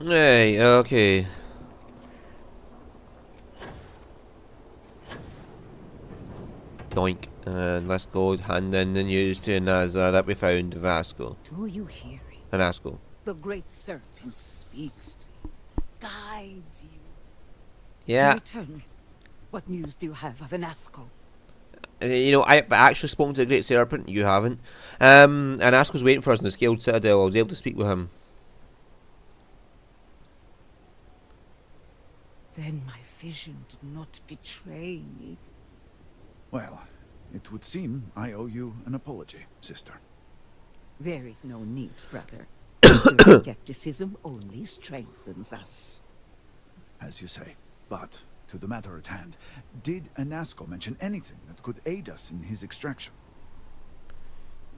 Hey, okay. Doink. And let's go hand in the news to Naza that we found Vasco. Do you hear it? Anasco. The great serpent speaks to you, guides you. Yeah. Tell me, what news do you have of Anasco? You know, I've actually spoken to the Great Serpent. You haven't. Anasco's waiting for us in the Scaled Citadel. I was able to speak with him. Then my vision did not betray me. Well, it would seem I owe you an apology, sister. There is no need, brother. Your skepticism only strengthens us. As you say. But, to the matter at hand, did Anasco mention anything that could aid us in his extraction?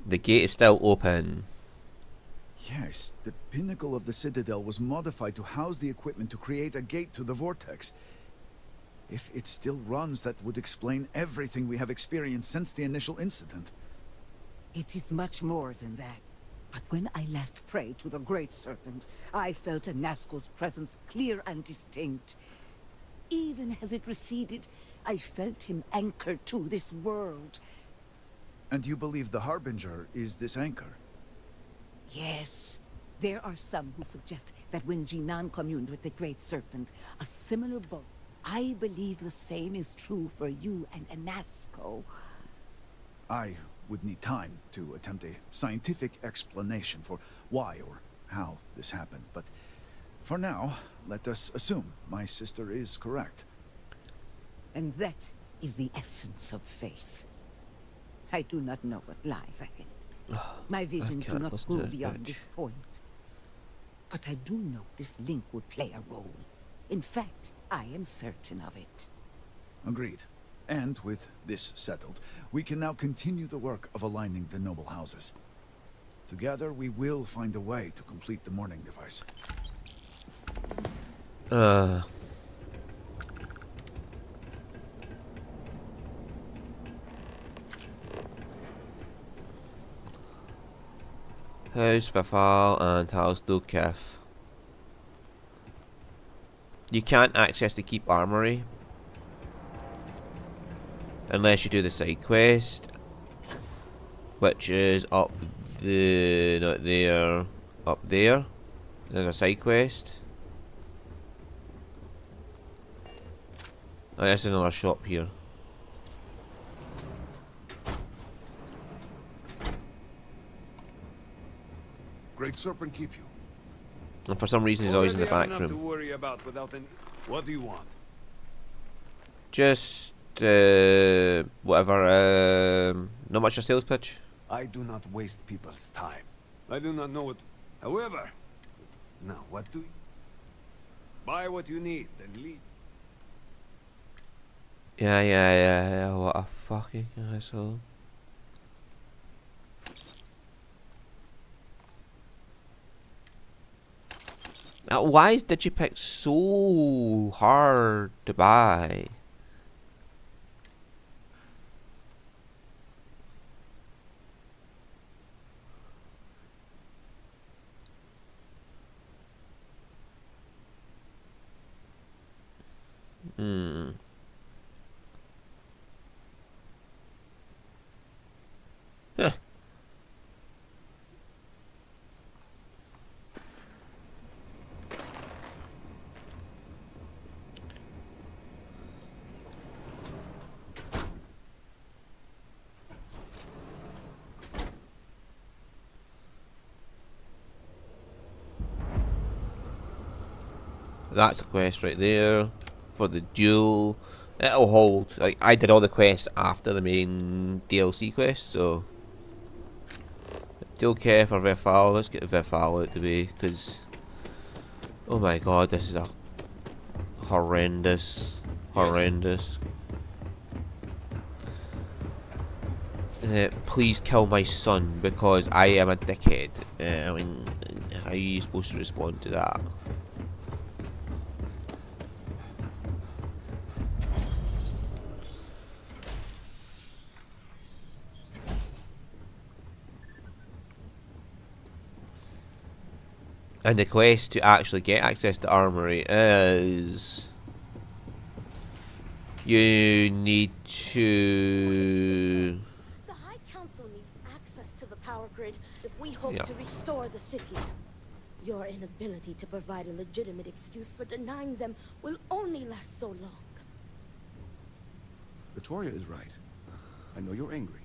The gate is still open. Yes, the pinnacle of the Citadel was modified to house the equipment to create a gate to the vortex. If it still runs, that would explain everything we have experienced since the initial incident. It is much more than that. But when I last prayed to the great serpent, I felt Anasco's presence clear and distinct. Even as it receded, I felt him anchored to this world. And you believe the Harbinger is this anchor? Yes. There are some who suggest that when Jinan communed with the great serpent, a similar boat. I believe the same is true for you and Anasco. I would need time to attempt a scientific explanation for why or how this happened, but for now, let us assume my sister is correct. And that is the essence of faith. I do not know what lies ahead. My visions do not go beyond this point. But I do know this link would play a role. In fact, I am certain of it. Agreed. And with this settled, we can now continue the work of aligning the noble houses. Together, we will find a way to complete the mourning device. House Vafal and House Dukef. You can't access the Keep Armory unless you do the side quest, which is up the not there, up there. There's a side quest. Oh, there's another shop here. Great Serpent keep you. And for some reason he's always in the back To room. worry about without any... What do you want? Just whatever. Not much a sales pitch. I do not waste people's time. I do not know what... However... Now, what do you... Buy what you need, then leave. Yeah. What a fucking asshole. Why is Digipick so hard to buy? Huh. That's a quest right there for the duel. It'll hold. Like, I did all the quests after the main DLC quest, so don't care for Vifal. Let's get Vifal out the way, because oh my god, this is a horrendous. Please kill my son because I am a dickhead. I mean, how are you supposed to respond to that? And the quest to actually get access to armory is... You need to... The High Council needs access to the power grid if we hope Yeah. to restore the city. Your inability to provide a legitimate excuse for denying them will only last so long. Victoria is right. I know you're angry,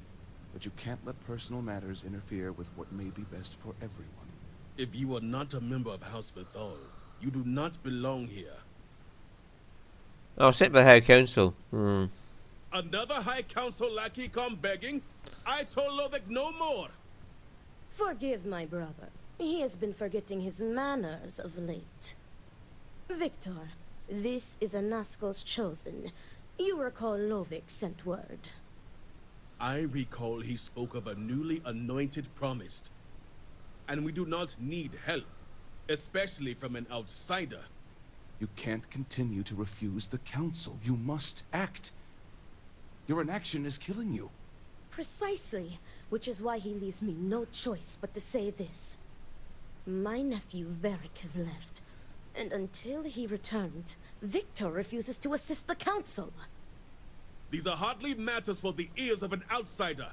but you can't let personal matters interfere with what may be best for everyone. If you are not a member of House Bethal, you do not belong here. Oh, sit by the High Council. Another High Council lackey come begging? I told Lovick no more. Forgive my brother. He has been forgetting his manners of late. Victor, this is Anasco's chosen. You recall Lovick sent word. I recall he spoke of a newly anointed promised. And we do not need help, especially from an outsider. You can't continue to refuse the council. You must act. Your inaction is killing you. Precisely, which is why he leaves me no choice but to say this. My nephew Varric has left, and until he returns, Victor refuses to assist the council. These are hardly matters for the ears of an outsider.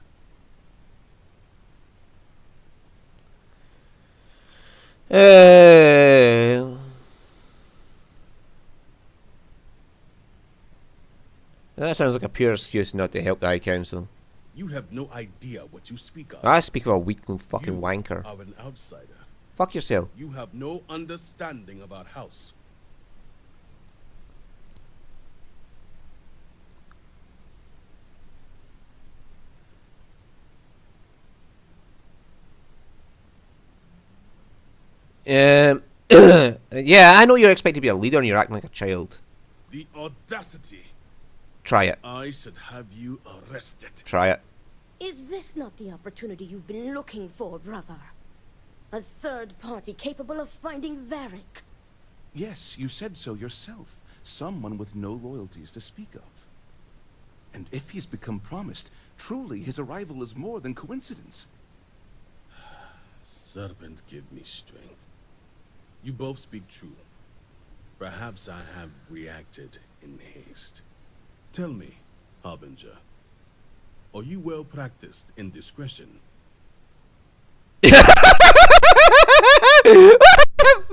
That sounds like a pure excuse not to help the High Council. You have no idea what you speak of. I speak of a weakling fucking You wanker. are an outsider. Fuck yourself. You have no understanding of our house. Yeah, I know you're expected to be a leader and you're acting like a child. The audacity. Try it. I should have you arrested. Try it. Is this not the opportunity you've been looking for, brother? A third party capable of finding Varric? Yes, you said so yourself. Someone with no loyalties to speak of. And if he's become promised, truly his arrival is more than coincidence. Serpent, give me strength. You both speak true. Perhaps I have reacted in haste. Tell me, Harbinger, are you well practiced in discretion?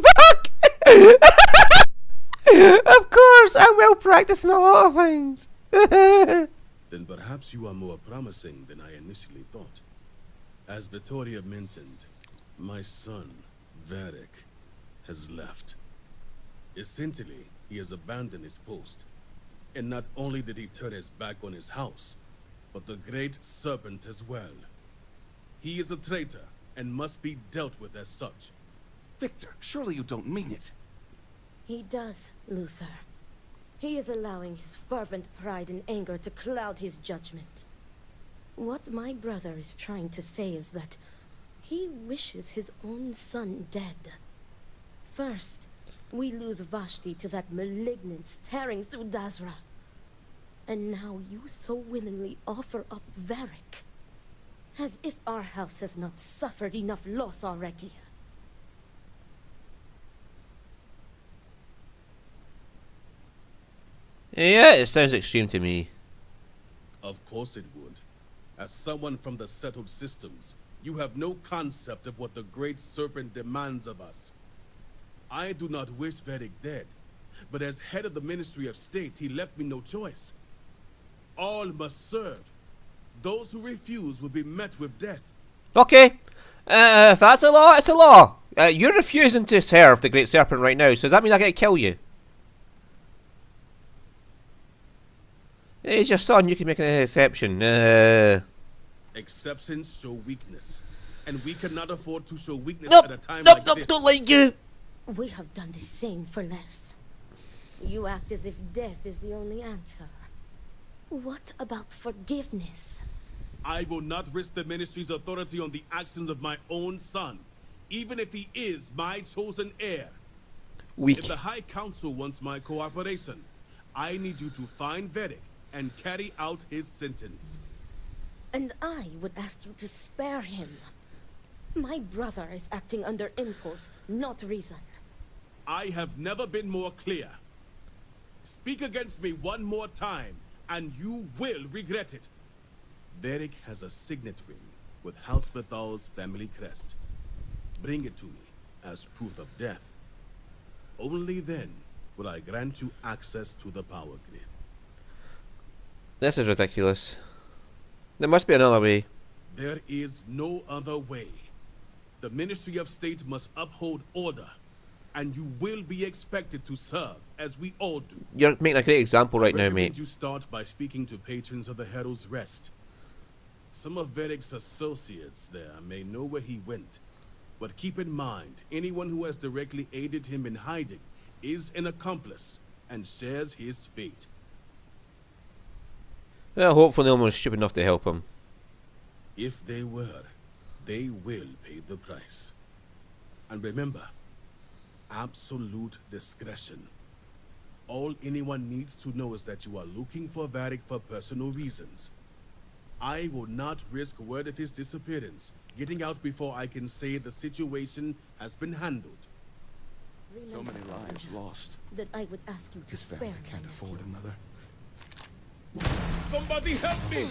Fuck! Of course, I'm well practiced in a lot of things. Then perhaps you are more promising than I initially thought. As Vittoria mentioned, my son, Varric, has left. Essentially, he has abandoned his post. And not only did he turn his back on his house, but the great serpent as well. He is a traitor and must be dealt with as such. Victor, surely you don't mean it. He does, Luther. He is allowing his fervent pride and anger to cloud his judgment. What my brother is trying to say is that he wishes his own son dead. First, we lose Vashti to that malignance tearing through Dazra. And now you so willingly offer up Varric. As if our house has not suffered enough loss already. Yeah, it sounds extreme to me. Of course it would. As someone from the settled systems, you have no concept of what the great serpent demands of us. I do not wish Varric dead, but as head of the Ministry of State, he left me no choice. All must serve. Those who refuse will be met with death. Okay. If that's a law, it's a law. You're refusing to serve the Great Serpent right now, so does that mean I get to kill you? He's your son, you can make an exception. Exceptions show weakness, and we cannot afford to show weakness Nope, at a time nope, like nope, this. don't like you. We have done the same for less. You act as if death is the only answer. What about forgiveness? I will not risk the Ministry's authority on the actions of my own son, even if he is my chosen heir. Weak. If the High Council wants my cooperation, I need you to find Varric and carry out his sentence. And I would ask you to spare him. My brother is acting under impulse, not reason. I have never been more clear. Speak against me one more time, and you will regret it. Varric has a signet ring with House Bethal's family crest. Bring it to me as proof of death. Only then will I grant you access to the power grid. This is ridiculous. There must be another way. There is no other way. The Ministry of State must uphold order, and you will be expected to serve as we all do. You're making a great example right now, Recommend mate. you start by speaking to patrons of the Herald's Rest. Some of Varric's associates there may know where he went, but keep in mind, anyone who has directly aided him in hiding is an accomplice and shares his fate. Well, hopefully no one was stupid enough to help him. If they were, they will pay the price. And remember, absolute discretion. All anyone needs to know is that you are looking for Varric for personal reasons. I will not risk word of his disappearance getting out before I can say the situation has been handled. So many lives lost. That I would ask you to This spare family my can't nephew. afford another. Somebody help me!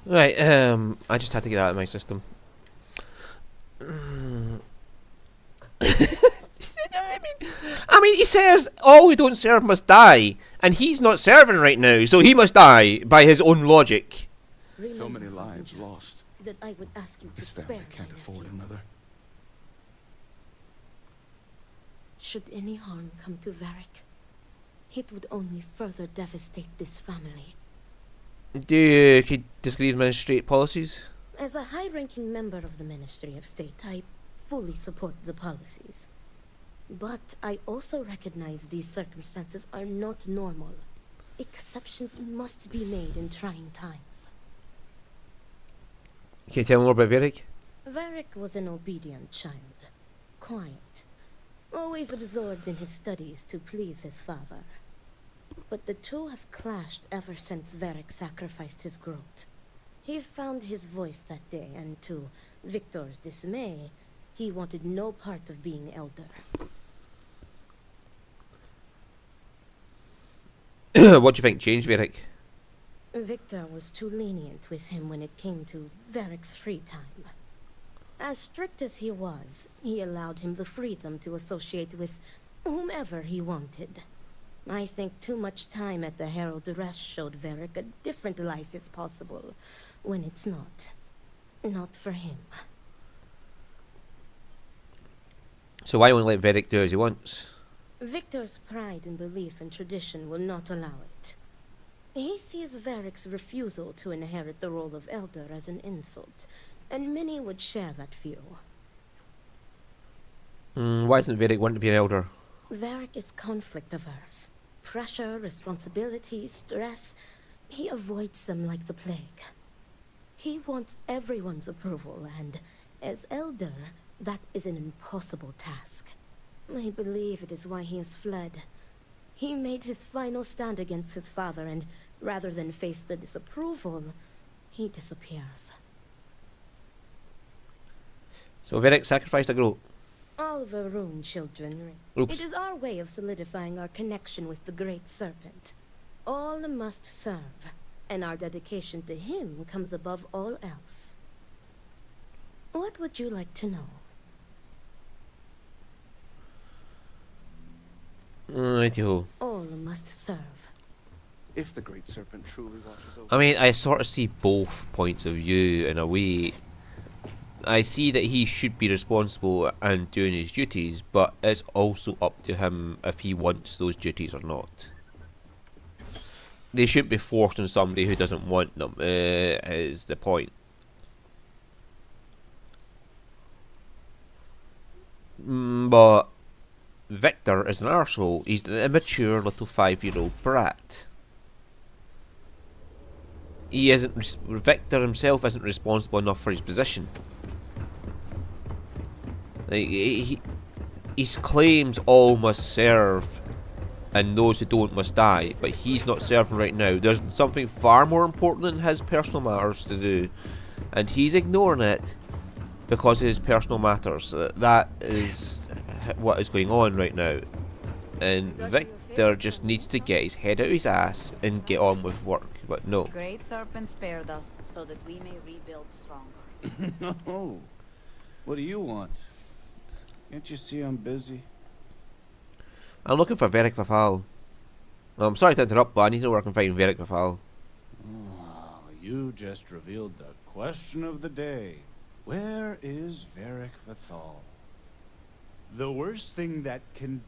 Right, I just had to get out of my system. I mean, he says all who don't serve must die, and he's not serving right now, so he must die by his own logic. So many lives lost. That I would ask you to This spare family my can't afford nephew. another. Should any harm come to Varric, it would only further devastate this family. Do you could disagree with administrative policies? As a high-ranking member of the Ministry of State, I fully support the policies. But I also recognize these circumstances are not normal. Exceptions must be made in trying times. Can you tell me more about Varric? Varric was an obedient child, quiet, always absorbed in his studies to please his father. But the two have clashed ever since Varric sacrificed his growth. He found his voice that day, and to Victor's dismay, he wanted no part of being elder. What do you think changed Varric? Victor was too lenient with him when it came to Varric's free time. As strict as he was, he allowed him the freedom to associate with whomever he wanted. I think too much time at the Herald's Rest showed Varric a different life is possible, when it's not. Not for him. So why won't let Varric do as he wants? Victor's pride and belief in tradition will not allow it. He sees Varric's refusal to inherit the role of elder as an insult, and many would share that view. Why doesn't Varric want to be an elder? Varric is conflict averse. Pressure, responsibility, stress, he avoids them like the plague. He wants everyone's approval, and as elder, that is an impossible task. I believe it is why he has fled. He made his final stand against his father, and rather than face the disapproval, he disappears. So Varric sacrificed a goat. All Varun children. Oops. It is our way of solidifying our connection with the Great Serpent. All must serve, and our dedication to him comes above all else. What would you like to know? Righty-ho. All must serve. If the Great Serpent truly watches over... I mean, I sort of see both points of view in a way. I see that he should be responsible and doing his duties, but it's also up to him if he wants those duties or not. They shouldn't be forced on somebody who doesn't want them, is the point. But Victor is an arsehole. He's an immature little 5-year-old brat. He isn't. Victor himself isn't responsible enough for his position. Like, his claims all must serve, and those who don't must die. But he's not serving right now. There's something far more important in his personal matters to do, and he's ignoring it because of his personal matters. That is what is going on right now, and Victor just needs to get his head out of his ass and get on with work. But no. Great Serpent spared us so that we may rebuild stronger. Oh, what do you want? Can't you see I'm busy? I'm looking for Varric Vafal. I'm sorry to interrupt, but I need to know where I can find Varric Vafal. Oh, you just revealed the question of the day. Where is Varric Vafal? The worst thing that can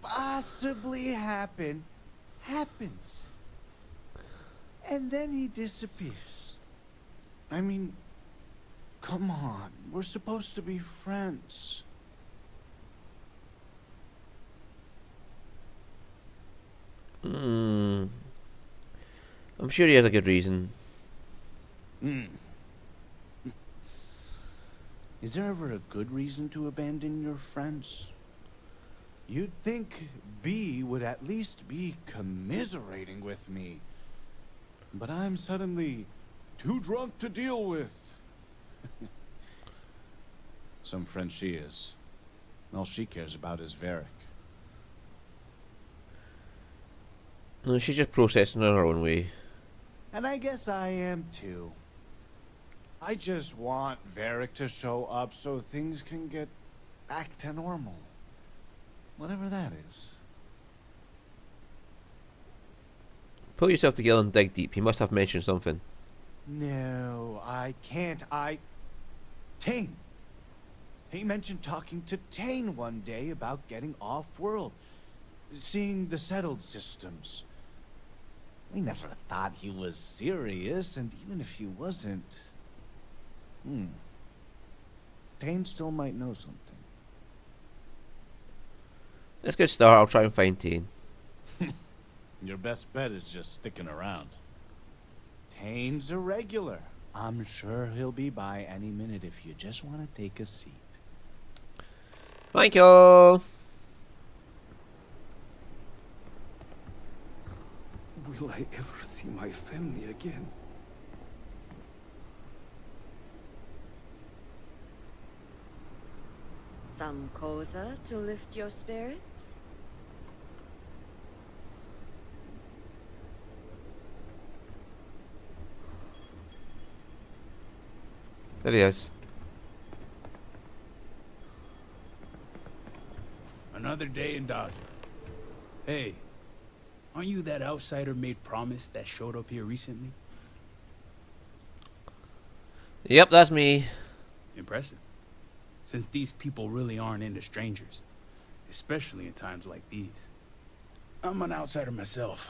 possibly happen happens. And then he disappears. I mean, come on. We're supposed to be friends. I'm sure he has a good reason. Is there ever a good reason to abandon your friends? You'd think B would at least be commiserating with me. But I'm suddenly too drunk to deal with. Some friend she is. All she cares about is Varric. No, she's just processing in her own way. And I guess I am too. I just want Varric to show up so things can get back to normal. Whatever that is. Pull yourself together and dig deep. He must have mentioned something. No, I can't. Tane. He mentioned talking to Tane one day about getting off-world. Seeing the settled systems. We never thought he was serious, and even if he wasn't... Tane still might know something. Let's get started. I'll try and find Tane. Your best bet is just sticking around. Tane's a regular. I'm sure he'll be by any minute if you just want to take a seat. Thank you. Will I ever see my family again? Some cosa to lift your spirits? There he is. Another day in Dodger. Hey, aren't you that outsider made promise that showed up here recently? Yep, that's me. Impressive. Since these people really aren't into strangers. Especially in times like these. I'm an outsider myself.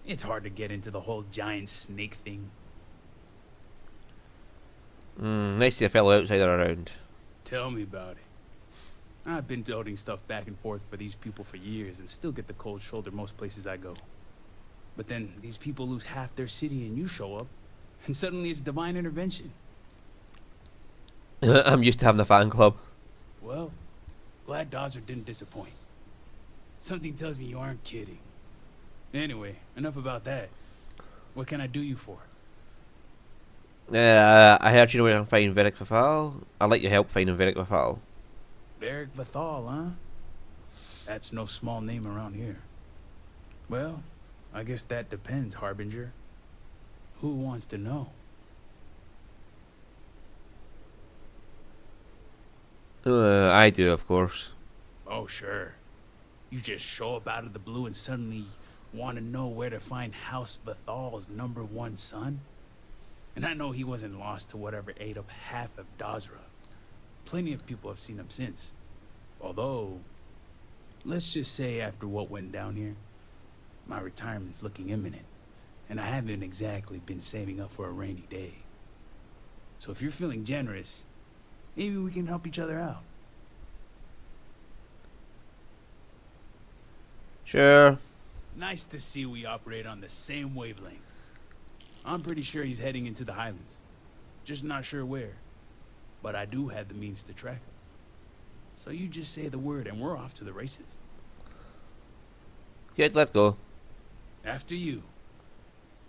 It's hard to get into the whole giant snake thing. Nice to see a fellow outsider around. Tell me about it. I've been toting stuff back and forth for these people for years and still get the cold shoulder most places I go. But then these people lose half their city and you show up, and suddenly it's divine intervention. I'm used to having a fan club. Well, glad Dodger didn't disappoint. Something tells me you aren't kidding. Anyway, enough about that. What can I do you for? I heard you know where I can find Varric Vafal. I'd like your help finding Varric Vafal. Varric Vafal, huh? That's no small name around here. Well, I guess that depends, Harbinger. Who wants to know? I do, of course. Oh, sure. You just show up out of the blue and suddenly want to know where to find House Vathal's #1 son? And I know he wasn't lost to whatever ate up half of Dazra. Plenty of people have seen him since. Although, let's just say after what went down here, my retirement's looking imminent. And I haven't exactly been saving up for a rainy day. So if you're feeling generous, maybe we can help each other out. Sure. Nice to see we operate on the same wavelength. I'm pretty sure he's heading into the Highlands. Just not sure where. But I do have the means to track him. So you just say the word and we're off to the races. Good, let's go. After you.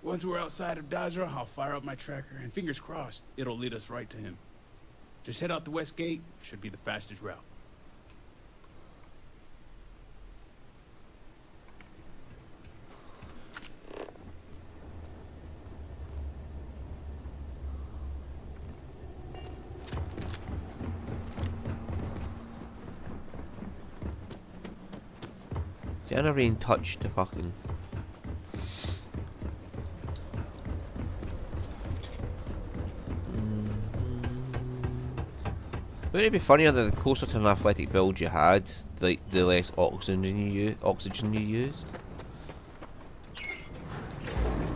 Once we're outside of Dazra, I'll fire up my tracker, and fingers crossed, it'll lead us right to him. Just head out the west gate, should be the fastest route. See, I never even touched the fucking... Wouldn't it be funnier that the closer to an athletic build you had, like the less oxygen you used?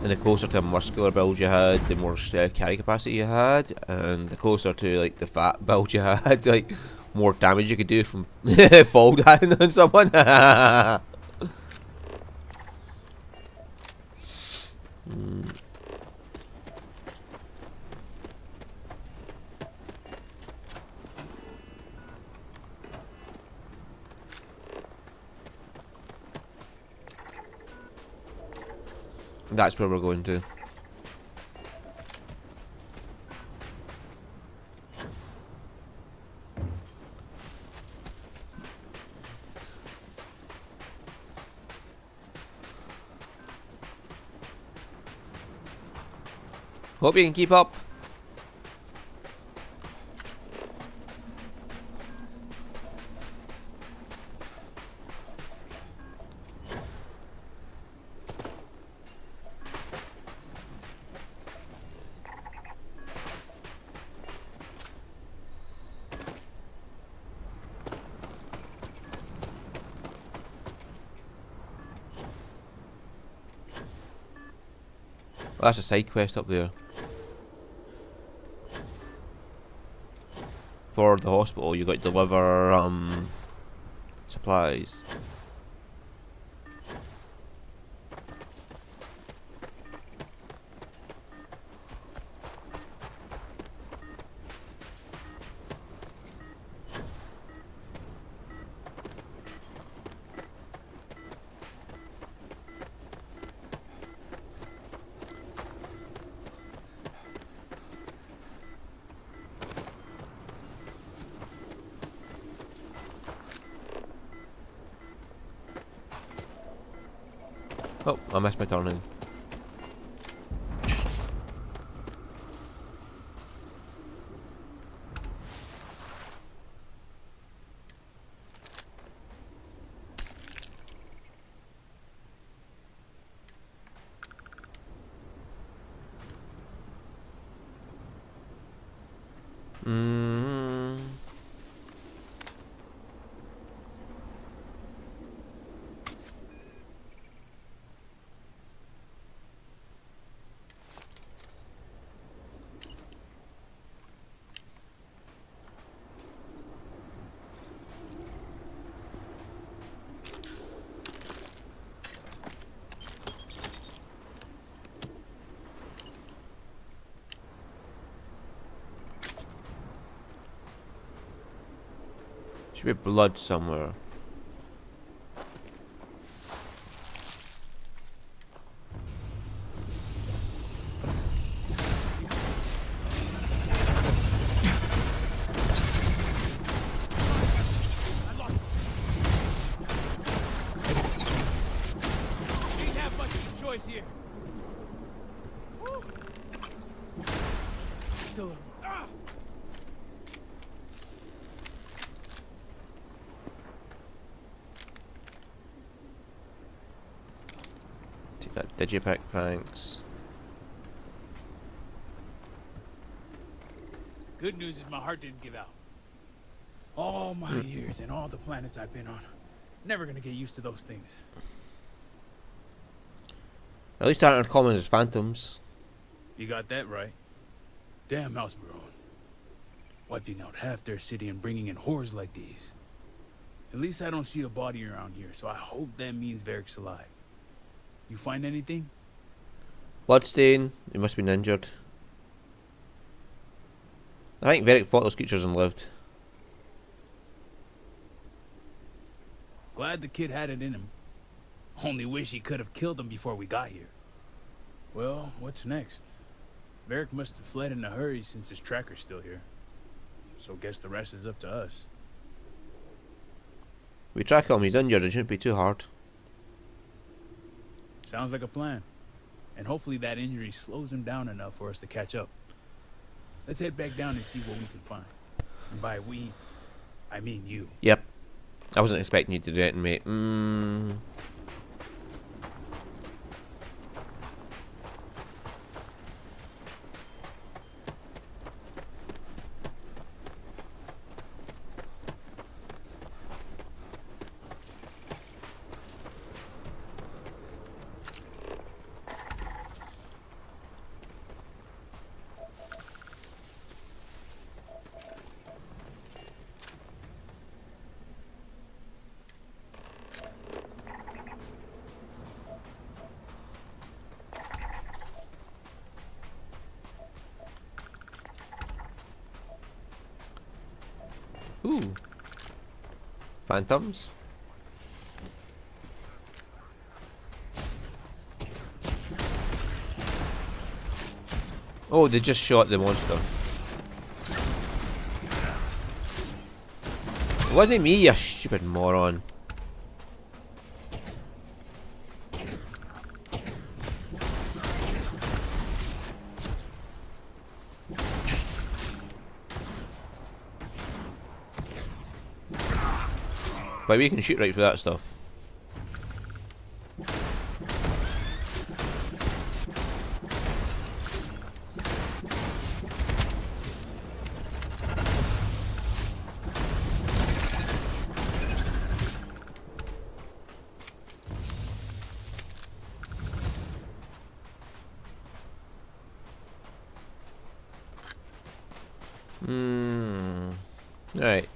And the closer to a muscular build you had, the more carry capacity you had, and the closer to like the fat build you had, like more damage you could do from fall down on someone. That's where we're going to. Hope you can keep up. Oh, that's a side quest up there. For the hospital, you got to deliver supplies. Oh, I missed my turning. Should be blood somewhere. Didn't have much of a choice here. Still Take that digipack, thanks. Good news is my heart didn't give out. All my years and all the planets I've been on. Never gonna get used to those things. At least aren't uncommon as phantoms. You got that right. Damn Houseburn. Wiping out half their city and bringing in horrors like these. At least I don't see a body around here, so I hope that means Varric's alive. You find anything? Bloodstain. He must have been injured. I think Varric fought those creatures and lived. Glad the kid had it in him. Only wish he could have killed him before we got here. Well, what's next? Varric must have fled in a hurry since his tracker's still here. So guess the rest is up to us. We track him, he's injured, it shouldn't be too hard. Sounds like a plan. And hopefully that injury slows him down enough for us to catch up. Let's head back down and see what we can find. And by we, I mean you. Yep. I wasn't expecting you to do it, mate. Ooh. Phantoms. Oh, they just shot the monster. It wasn't me, you stupid moron. But we can shoot right through that stuff. Right.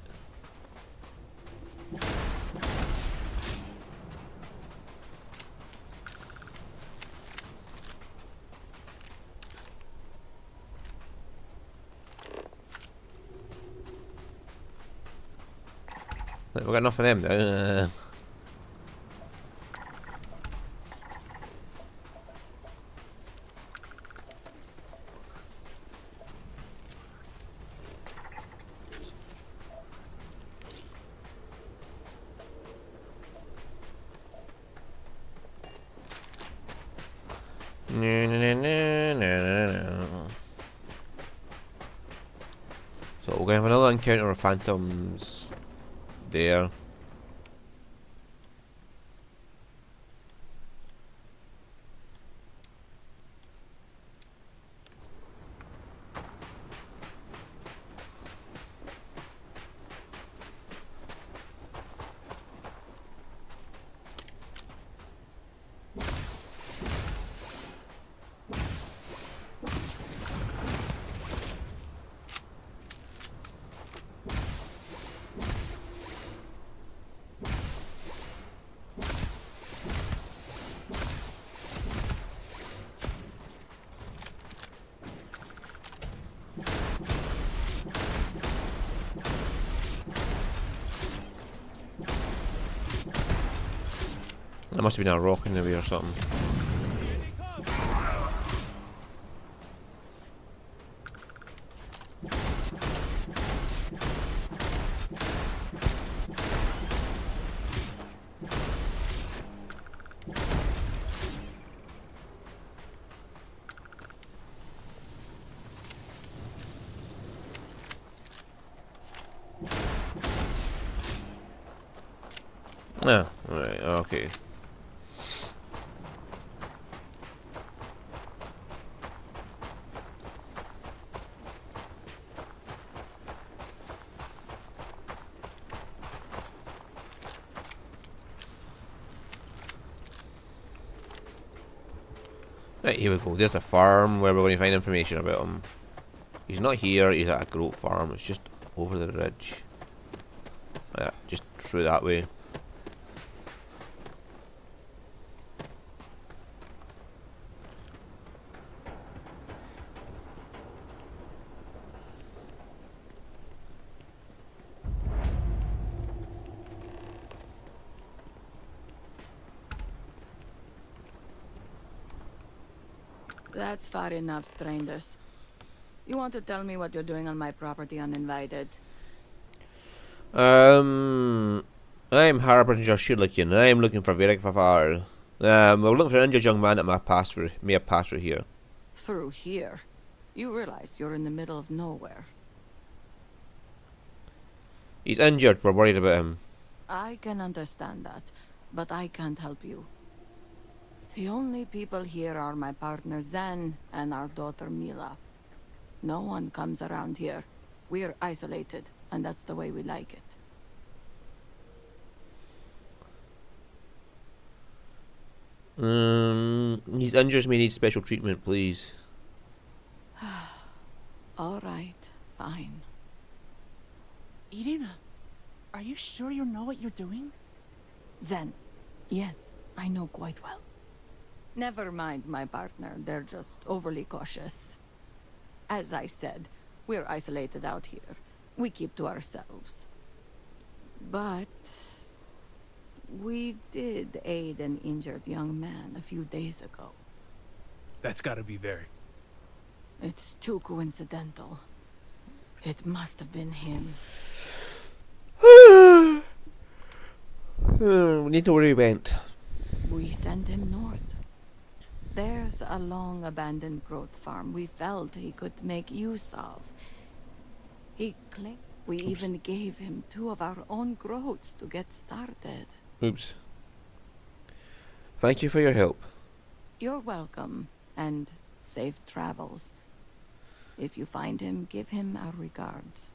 We've got enough of them though. So we're gonna have another encounter with phantoms there. There must have been a rock in the way or something. Ah, right, okay. Right, here we go. There's a farm where we're going to find information about him. He's not here, he's at a goat farm. It's just over the ridge. Yeah, just through that way. That's far enough, strangers. You want to tell me what you're doing on my property uninvited? I'm Harbinger Shurlikin. I'm looking for Varric Vafar. We're looking for an injured young man that may have passed through here. Through here? You realize you're in the middle of nowhere. He's injured. We're worried about him. I can understand that, but I can't help you. The only people here are my partner Zen and our daughter Mila. No one comes around here. We're isolated, and that's the way we like it. His injuries may need special treatment, please. All right, fine. Irina, are you sure you know what you're doing? Zen, yes, I know quite well. Never mind my partner, they're just overly cautious. As I said, we're isolated out here. We keep to ourselves. But we did aid an injured young man a few days ago. That's gotta be Varric. It's too coincidental. It must have been him. We need to know where he went. We sent him north. There's a long abandoned growth farm we felt he could make use of. He clicked. We even gave him 2 of our own growths to get started. Oops. Thank you for your help. You're welcome, and safe travels. If you find him, give him our regards.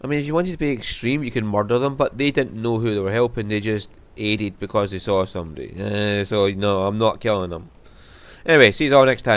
I mean, if you wanted to be extreme, you can murder them, but they didn't know who they were helping. They just aided because they saw somebody. So, no, I'm not killing them. Anyway, see you all next time.